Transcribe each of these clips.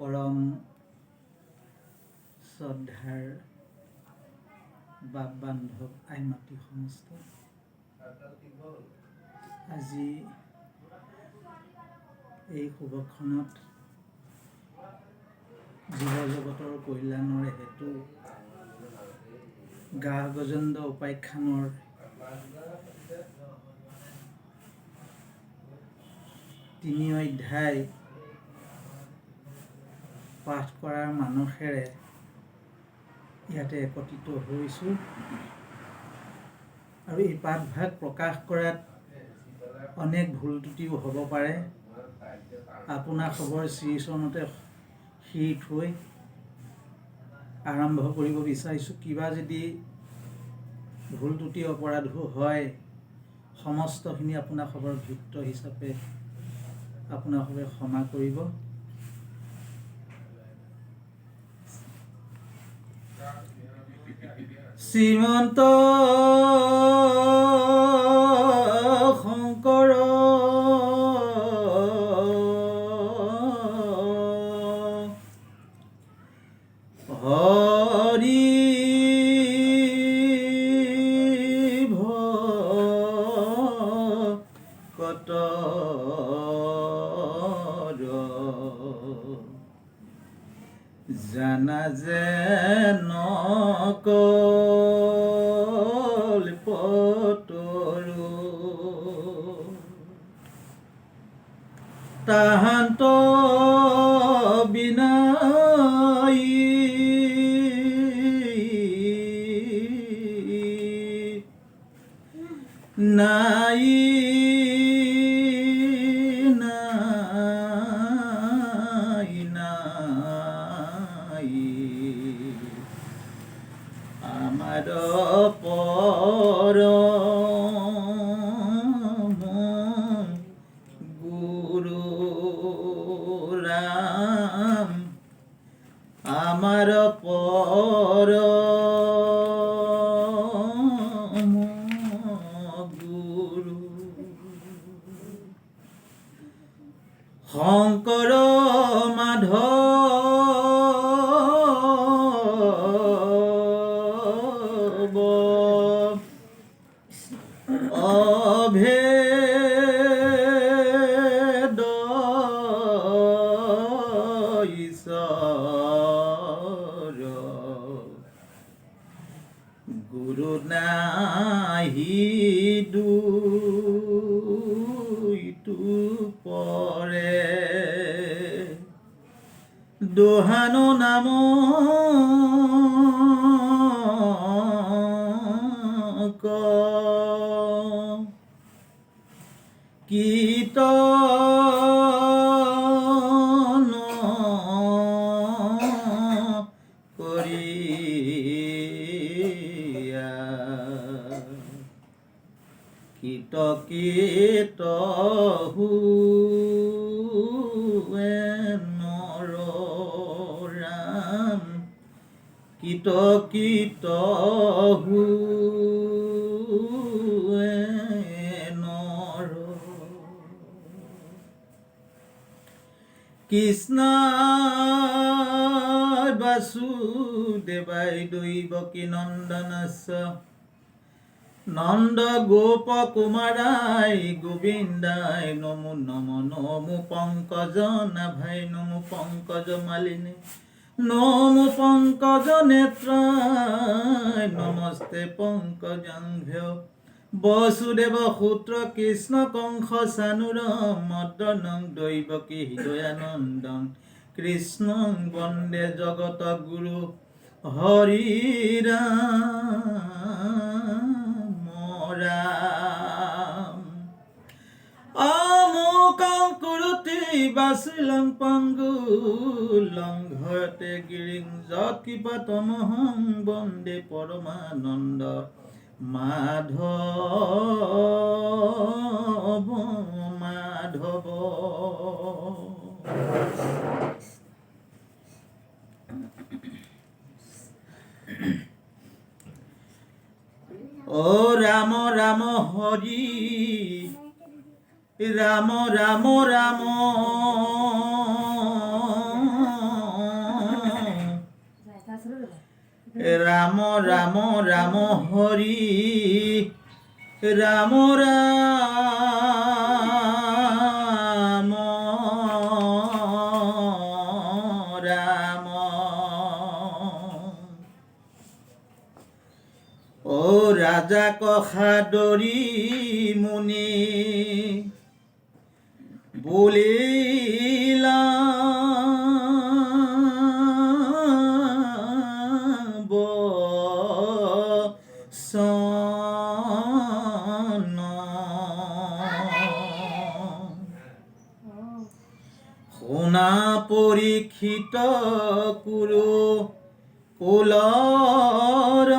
परम श्रद्धार बाप बान्धव आई माटी समस्त আজি এই শুভক্ষণত জীৱ জগতৰ কল্যাণৰ হেতু গা গজেন্দ্ৰ উপাখ্যানৰ 3 অধ্যায় পাঠ কৰাৰ মানসেৰে ইয়াতে একত্ৰিত হৈছোঁ আৰু এই পাঠভাগ প্ৰকাশ কৰাত অনেক ভুল ত্ৰুটিও হ'ব পাৰে। আপোনাৰ খবৰ শ্ৰীচৰণতে শিৰ থৈ আৰম্ভ কৰিব বিচাৰিছোঁ। কিবা যদি ভুল ত্ৰুটি অপৰাধো হয় সমস্তখিনি আপোনাৰ খবৰ ভিত্ত হিচাপে আপোনাৰ খবৰ ক্ষমা কৰিব। শ্ৰীমন্ত শংকৰ হৰি ভকত জানা যে নকল্পতৰু তাহান্ত বিনাই নাই নাই নাই আমাৰ পৰম গুৰু ৰাম আমাৰ পৰম গুৰু শংকৰ মাধৱ অভেদ ঈশ্বৰ গুৰু নাহি দুইটো পৰে দোহানো নাম কীৰ্তন কৰিয়া কীট হুৱে নৰ ৰাম কীট হুৱে নৰ কৃষ্ণ বাসুদেবাই দৈবকী নন্দনস্য নন্দ গোপ কুমারাই গোবিন্দাই নমো নমো নমো পঙ্কজ নাভাই নমো পঙ্কজ মালিনী নমো পঙ্কজ নেত্রায় নমস্তে পঙ্কজাঙ্ঘ্য বসুদেৱ সূত্ৰ কৃষ্ণ কংস চানুৰ মদনং দৈবকী হৃদয়ানন্দং কৃষ্ণং বন্দে জগত গুৰু হৰি ৰাম ৰাম আমুকং কুৰুতি বাসিলং পাঙ্গুলং ঘৰতে গিৰিং যৎকৃপাতমহং বন্দে পৰমানন্দ মাধব মাধব ও ৰাম ৰাম হৰি ৰাম ৰাম ৰাম ৰাম ৰাম ৰাম হৰি ৰাম ৰাম ৰাম ও ৰাজা কসাদৰী মুনি বলিলা শুনা পৰীক্ষিত কুৰু কুলৰ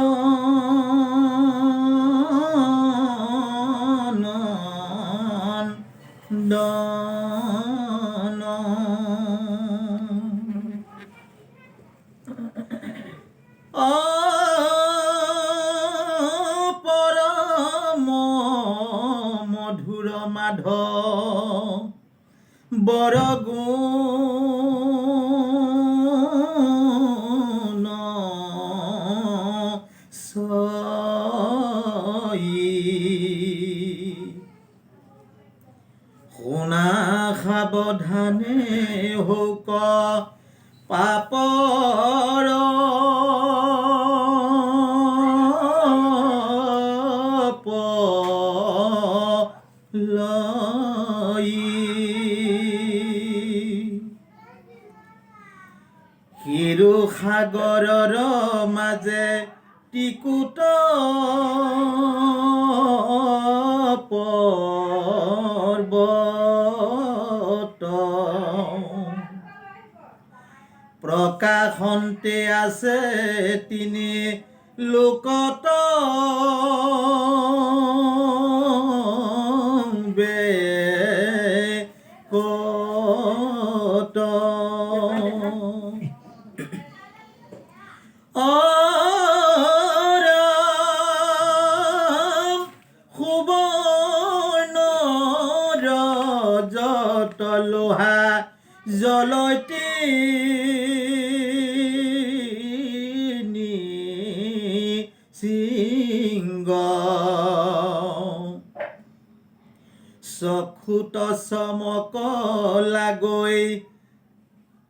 নন্দন পৰম মধুৰ মাধৱ বৰগুণ সই শুনা সাৱধানে হৌক পাপৰ হিৰো সাগৰৰ মাজে টিকুত পৰ্বত প্ৰকাশন্তে আছে তিনি লোকত বেকত সুবৰ্ণ ৰজত লোহা জলতি সিংহ চক্ষুত চমক লাগৈ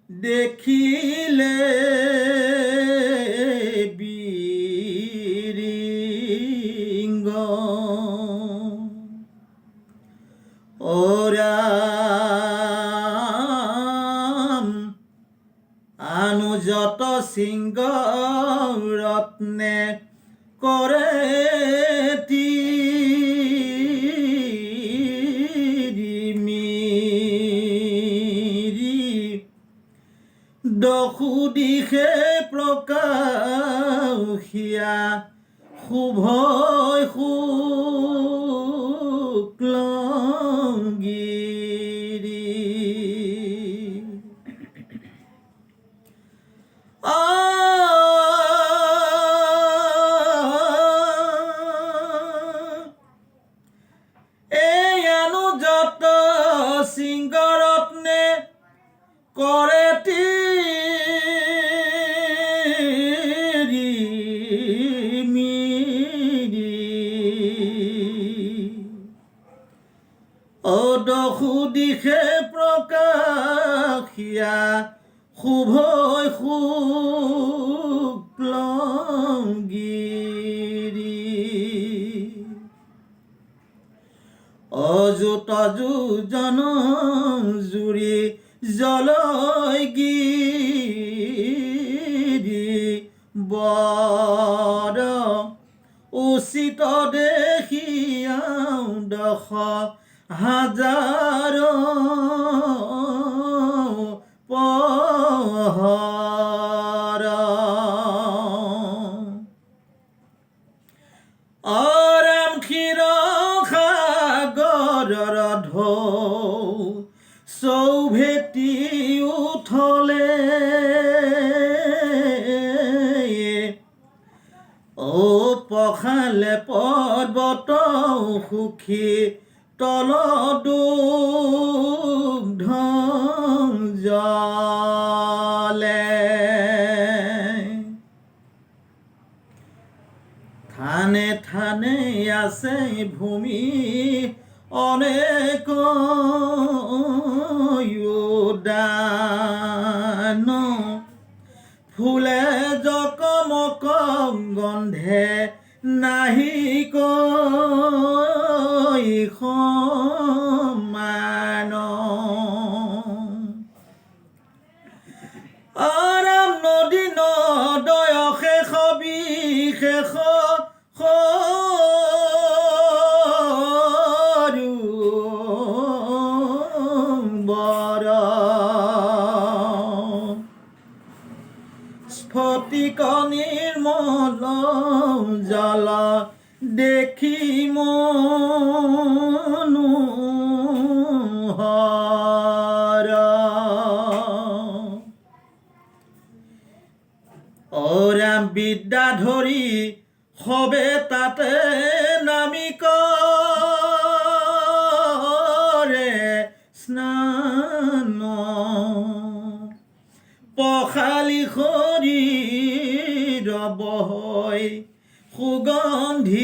দেখিলে বিৰিংগ ও ৰাম অনুযত সিংহ ৰত্নে কৰে দশু দিশে প্ৰকাশিয়া শুভই শুক্লগিৰি এই অনুযত সিংহ ৰত্নে কৰে দশু দিশে প্ৰকাশিয়া শুভই শুক্লগিৰি অযুত যোজন জুৰি জলগিৰি বৰ উচিত দেখিয়াও দশ হাজাৰ পহৰ অৰাম ক্ষীৰ সাগৰৰ ঢৌ চৌভেটি উঠলে ও পখালে পৰ্বত সুখী তলদুগ্ধ জলে আছে ভূমি অনেক উদান ফুলে জকমক গন্ধে নাহিক সমান আৰাম নদী নদয় শেষ বিশেষ বৰ স্ফটিক নিৰ্মল জল দেখি মনোহৰ অৰাম বিদ্যা ধৰি সবে তাতে নামি কৰে স্নান পখালি শৰীৰ বহয় সুগন্ধিত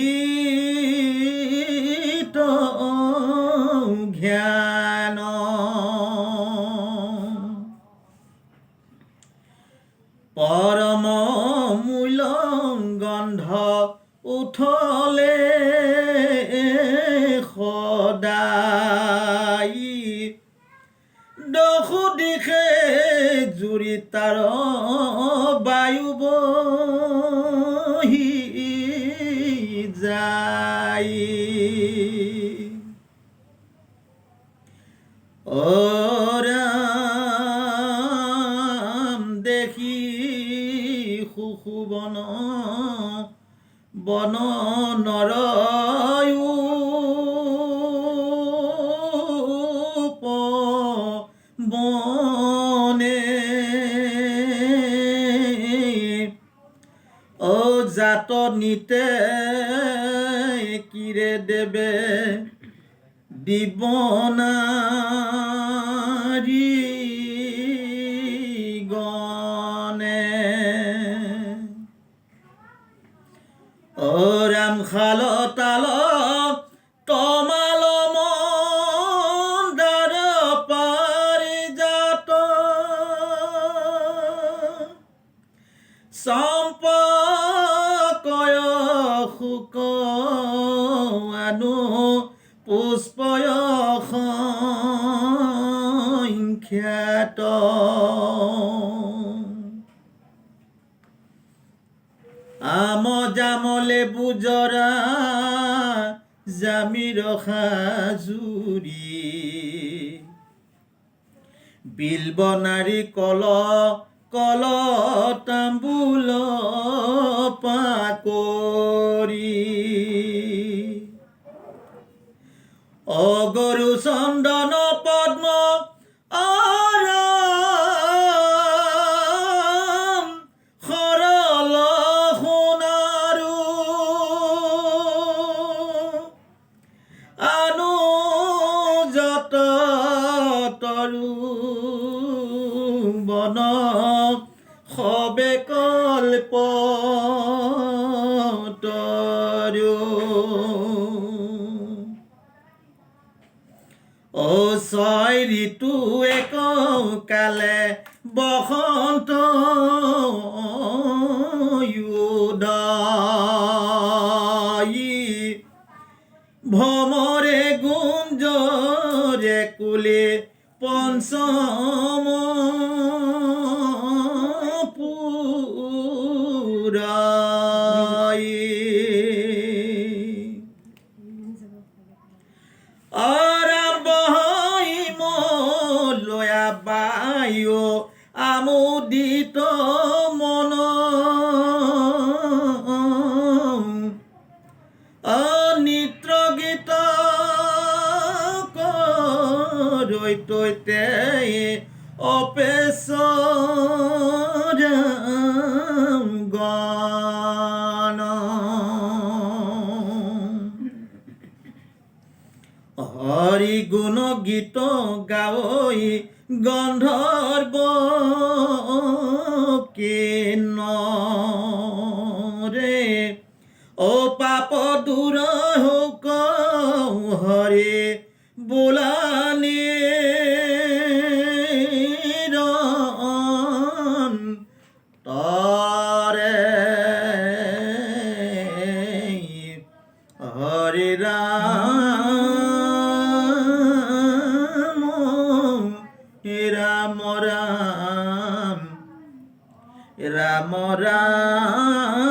জ্ঞান পৰম মূল্য গন্ধ উঠলে সদায় দশো দিশে জুৰি তাৰ বায়ু বহি যায় অৰাম দেখি সুশুবন বন নৰয়ো বনে ও জাত নিতে কিরে দেবে দিবনারি গনে ও রাম খাল তাল তমাল মন্দার পারিজাত সম্পকয় শুক আনু পুষ্পয় সংখ্যাত আম জামলে বুজরা জামির খাজুরি বিলবনারি কল কল তাম্বুল পাকরি অগরু চন্দন পদ্ম আৰাম সৰল সোণাৰু আনু যত তৰু বন সবে কল্প তৰু ও ছয় ঋতু এক কালে বসন্ত উদয়ী ভ্ৰমৰে গুঞ্জৰে কুলে পঞ্চম পুৰায়ী বায়ু আমোদিত মন নিত্য গীত ৰৈতৈতে অপেশৰ গান হৰি গুণ গীত গাৱৈ গন্ধৰ্ব কিন্নৰে ও পাপ দূৰ হওক বোলানি তৰে হৰে ৰাম ৰাম ৰাম ৰাম ৰাম